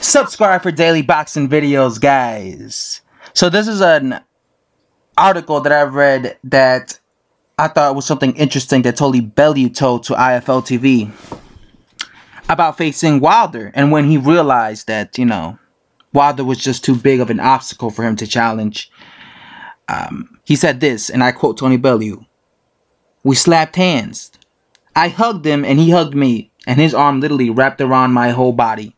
Subscribe for daily boxing videos, guys. So this is an article that I've read that I thought was something interesting that BELLEW told to IFL TV about facing Wilder, and when he realized that, Wilder was just too big of an obstacle for him to challenge. He said this, and I quote BELLEW: "We slapped hands. I hugged him and he hugged me, and his arm literally wrapped around my whole body.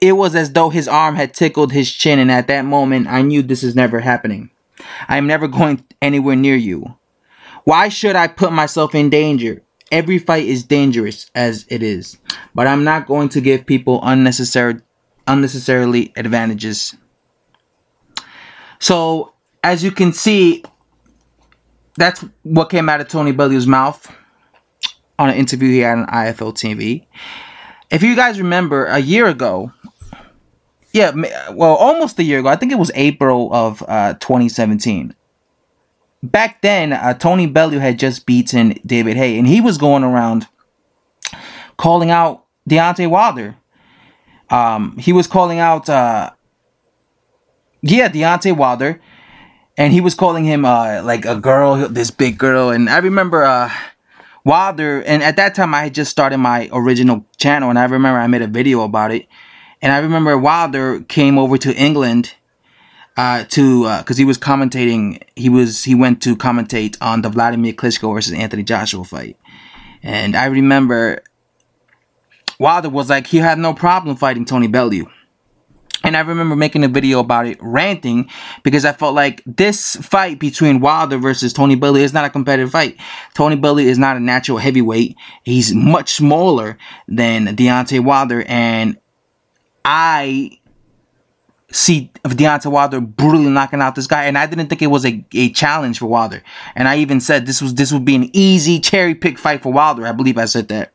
It was as though his arm had tickled his chin, and at that moment I knew this is never happening. I am never going anywhere near you. Why should I put myself in danger? Every fight is dangerous as it is, but I'm not going to give people unnecessarily advantages." So, as you can see, that's what came out of BELLEW's mouth on an interview he had on IFL TV. If you guys remember, a year ago, almost a year ago, I think it was April of 2017. Back then, BELLEW had just beaten David Haye, and he was going around calling out Deontay Wilder. He was calling out, Deontay Wilder, and he was calling him like a girl, this big girl. And I remember Wilder, and at that time I had just started my original channel, and I remember I made a video about it. And I remember Wilder came over to England because he was commentating. He went to commentate on the Vladimir Klitschko versus Anthony Joshua fight. And I remember Wilder was like, he had no problem fighting BELLEW. And I remember making a video about it, ranting, because I felt like this fight between Wilder versus BELLEW is not a competitive fight. BELLEW is not a natural heavyweight. He's much smaller than Deontay Wilder, and I see Deontay Wilder brutally knocking out this guy, and I didn't think it was a challenge for Wilder. And I even said this would be an easy cherry pick fight for Wilder. I believe I said that.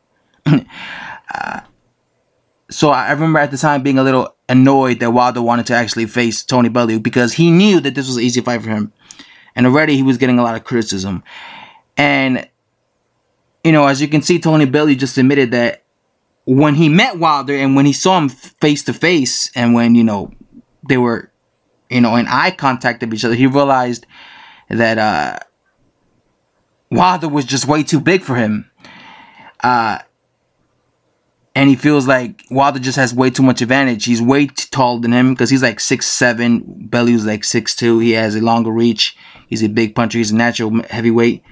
So I remember at the time being a little annoyed that Wilder wanted to actually face BELLEW, because he knew that this was an easy fight for him. And already he was getting a lot of criticism. And, as you can see, BELLEW just admitted that when he met Wilder and when he saw him face to face, and when, they were, in eye contact of each other, he realized that Wilder was just way too big for him. And he feels like Wilder just has way too much advantage. He's way too tall than him, because he's like 6'7". BELLEW's like 6'2". He has a longer reach. He's a big puncher. He's a natural heavyweight.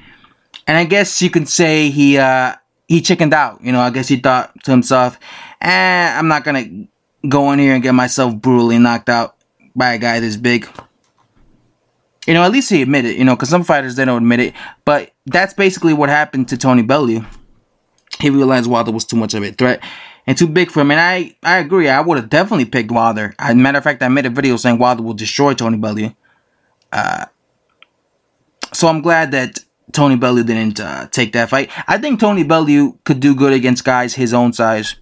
And I guess you could say he chickened out. I guess he thought to himself, I'm not going to go in here and get myself brutally knocked out by a guy this big. At least he admitted it, because some fighters, they don't admit it. But that's basically what happened to BELLEW. He realized Wilder was too much of a threat and too big for him. And I agree. I would have definitely picked Wilder. As a matter of fact, I made a video saying Wilder will destroy BELLEW. So I'm glad that BELLEW didn't take that fight. I think BELLEW could do good against guys his own size.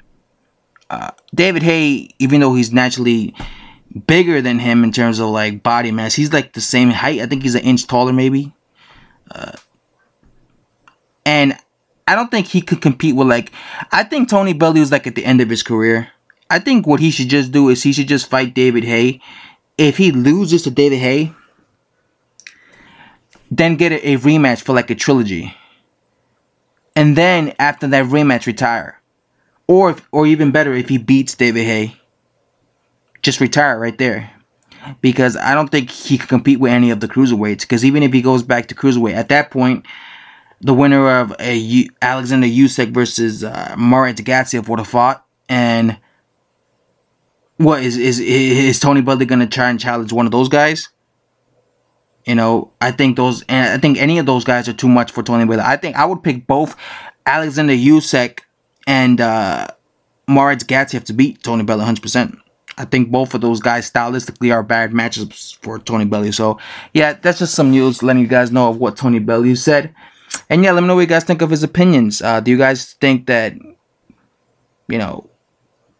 David Haye, even though he's naturally bigger than him in terms of like body mass, he's like the same height. I think he's an inch taller maybe. And I don't think he could compete with, I think BELLEW is like at the end of his career. I think what he should just do is he should just fight David Haye. If he loses to David Haye, then get a rematch for like a trilogy. And then after that rematch, retire. Or even better, if he beats David Haye, just retire right there. Because I don't think he could compete with any of the cruiserweights. Because even if he goes back to cruiserweight, at that point, the winner of Alexander Usyk versus Murat Gatsiev would have fought. And what is BELLEW going to try and challenge one of those guys? I think any of those guys are too much for BELLEW. I think I would pick both Alexander Usyk and Murat Gatsiev to beat BELLEW 100%. I think both of those guys stylistically are bad matchups for BELLEW. So yeah, that's just some news letting you guys know of what BELLEW said. And yeah, let me know what you guys think of his opinions. Do you guys think that,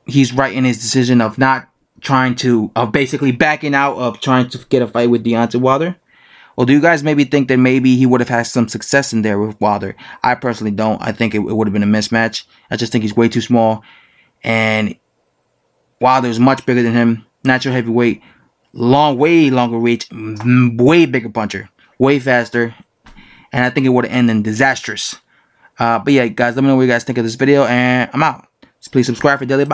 he's right in his decision of not trying to, basically backing out of trying to get a fight with Deontay Wilder? Or do you guys maybe think that maybe he would have had some success in there with Wilder? I personally don't. I think it would have been a mismatch. I just think he's way too small. And Wilder's much bigger than him. Natural heavyweight. Way longer reach. Way bigger puncher. Way faster. And I think it would have ended disastrous. But yeah, guys, let me know what you guys think of this video. And I'm out. So please subscribe for Daily Box.